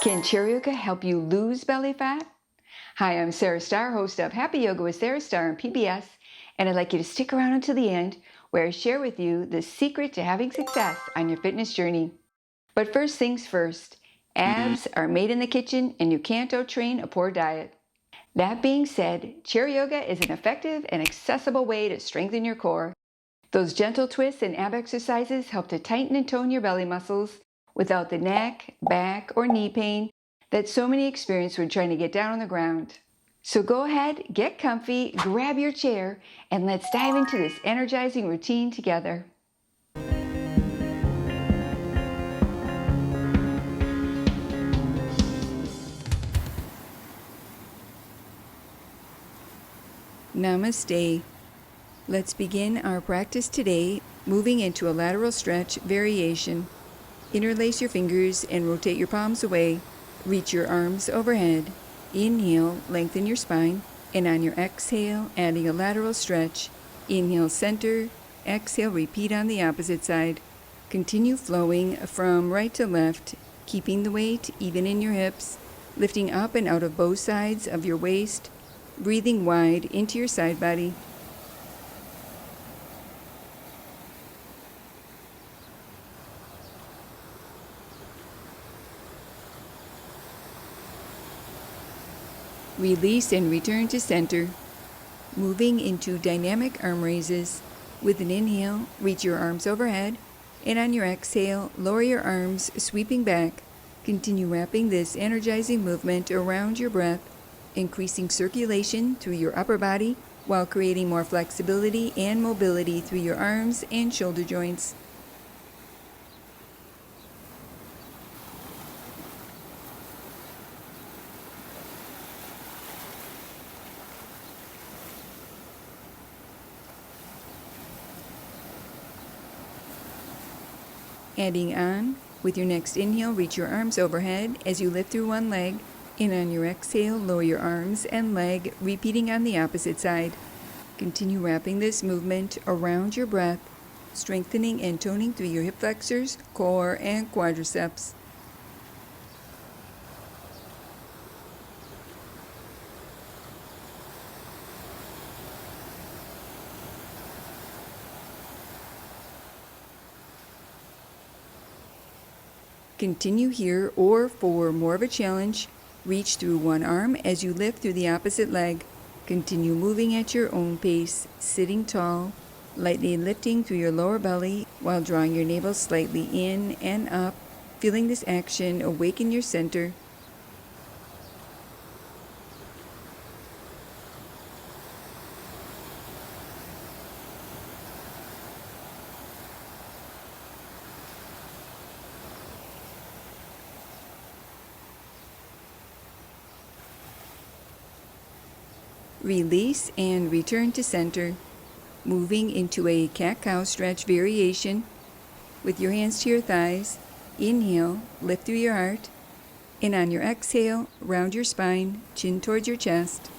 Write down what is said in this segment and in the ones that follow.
Can chair yoga help you lose belly fat? Hi, I'm Sarah Starr, host of Happy Yoga with Sarah Starr on PBS, and I'd like you to stick around until the end where I share with you the secret to having success on your fitness journey. But first things first, abs are made in the kitchen and you can't out-train a poor diet. That being said, chair yoga is an effective and accessible way to strengthen your core. Those gentle twists and ab exercises help to tighten and tone your belly muscles without the neck, back, or knee pain that so many experience when trying to get down on the ground. So go ahead, get comfy, grab your chair, and let's dive into this energizing routine together. Namaste. Let's begin our practice today, moving into a lateral stretch variation. Interlace your fingers and rotate your palms away. Reach your arms overhead. Inhale, lengthen your spine, and on your exhale, adding a lateral stretch. Inhale, center. Exhale, repeat on the opposite side. Continue flowing from right to left, keeping the weight even in your hips, lifting up and out of both sides of your waist, breathing wide into your side body. Release and return to center. Moving into dynamic arm raises. With an inhale, reach your arms overhead, and on your exhale, lower your arms, sweeping back. Continue wrapping this energizing movement around your breath, increasing circulation through your upper body while creating more flexibility and mobility through your arms and shoulder joints. Adding on, with your next inhale, reach your arms overhead as you lift through one leg, and on your exhale, lower your arms and leg, repeating on the opposite side. Continue wrapping this movement around your breath, strengthening and toning through your hip flexors, core, and quadriceps. Continue here, or for more of a challenge, reach through one arm as you lift through the opposite leg. Continue moving at your own pace, sitting tall, lightly lifting through your lower belly while drawing your navel slightly in and up, feeling this action awaken your center. Release and return to center, moving into a cat-cow stretch variation. With your hands to your thighs, inhale, lift through your heart, and on your exhale, round your spine, chin towards your chest.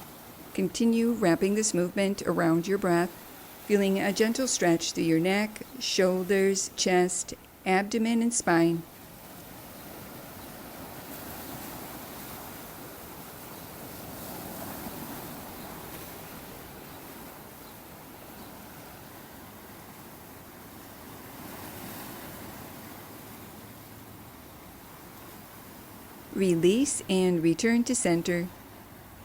Continue wrapping this movement around your breath, feeling a gentle stretch through your neck, shoulders, chest, abdomen, and spine. Release and return to center,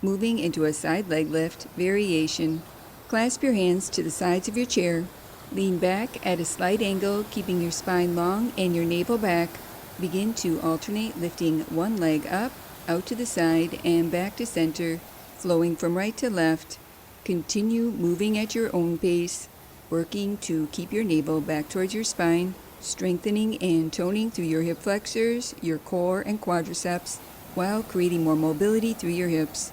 moving into a side leg lift variation. Clasp your hands to the sides of your chair. Lean back at a slight angle, keeping your spine long and your navel back. Begin to alternate lifting one leg up, out to the side, and back to center, flowing from right to left. Continue moving at your own pace, working to keep your navel back towards your spine, strengthening and toning through your hip flexors, your core, and quadriceps, while creating more mobility through your hips.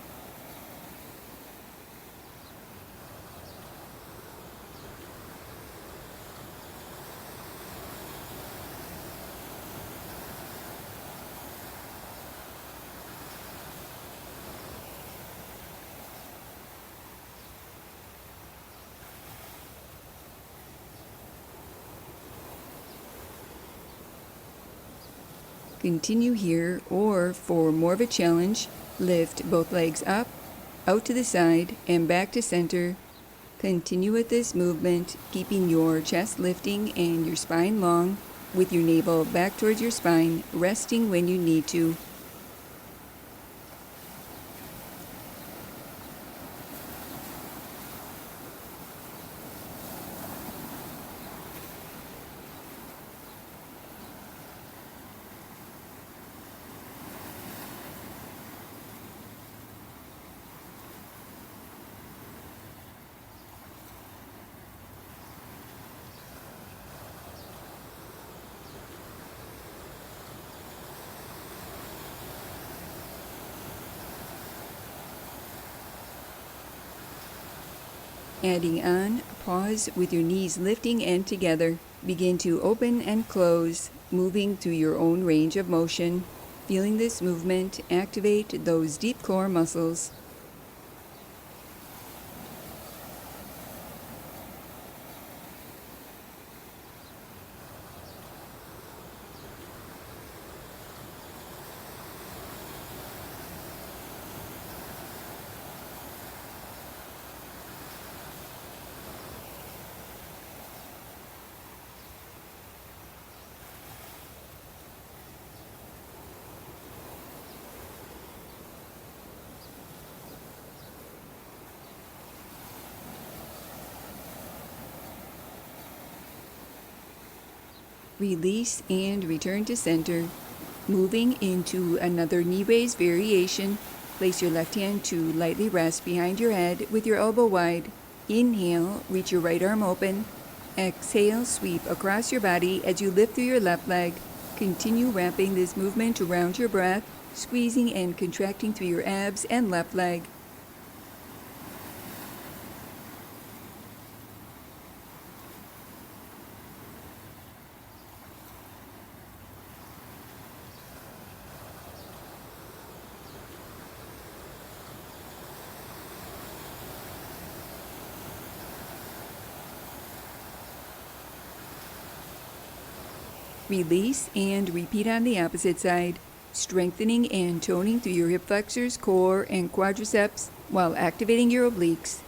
Continue here, or for more of a challenge, lift both legs up, out to the side, and back to center. Continue with this movement, keeping your chest lifting and your spine long, with your navel back towards your spine, resting when you need to. Adding on, pause with your knees lifting and together. Begin to open and close, moving through your own range of motion. Feeling this movement activate those deep core muscles. Release and return to center. Moving into another knee raise variation. Place your left hand to lightly rest behind your head with your elbow wide. Inhale, reach your right arm open. Exhale, sweep across your body as you lift through your left leg. Continue wrapping this movement around your breath, squeezing and contracting through your abs and left leg. Release and repeat on the opposite side, strengthening and toning through your hip flexors, core, and quadriceps while activating your obliques.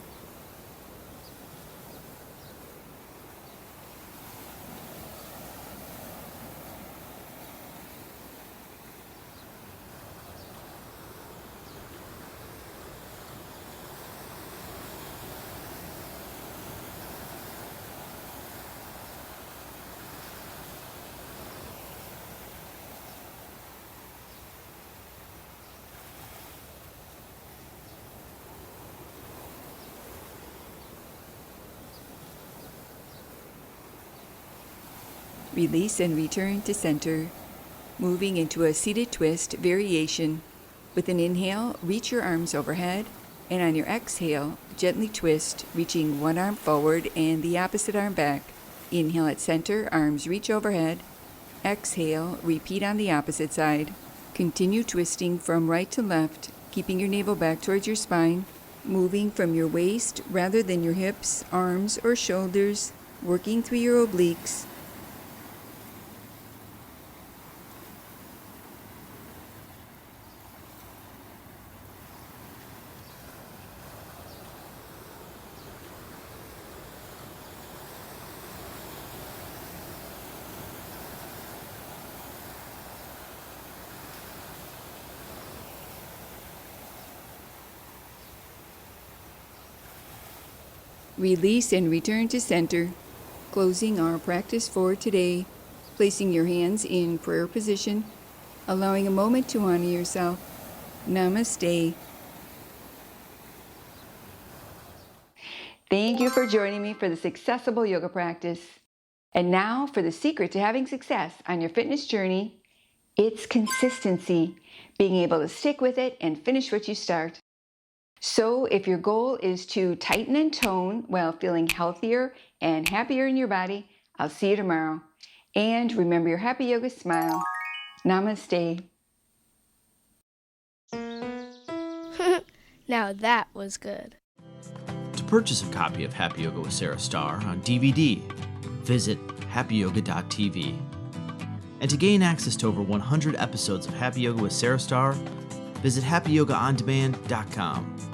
Release and return to center. Moving into a seated twist variation. With an inhale, reach your arms overhead, and on your exhale, gently twist, reaching one arm forward and the opposite arm back. Inhale at center, arms reach overhead. Exhale, repeat on the opposite side. Continue twisting from right to left, keeping your navel back towards your spine, moving from your waist rather than your hips, arms, or shoulders, working through your obliques. Release and return to center. Closing our practice for today, placing your hands in prayer position, allowing a moment to honor yourself. Namaste. Thank you for joining me for this accessible yoga practice. And now for the secret to having success on your fitness journey. It's consistency, being able to stick with it and finish what you start. So if your goal is to tighten and tone while feeling healthier and happier in your body, I'll see you tomorrow. And remember your happy yoga smile. Namaste. Now that was good. To purchase a copy of Happy Yoga with Sarah Starr on DVD, visit happyyoga.tv. And to gain access to over 100 episodes of Happy Yoga with Sarah Star, visit happyyogaondemand.com.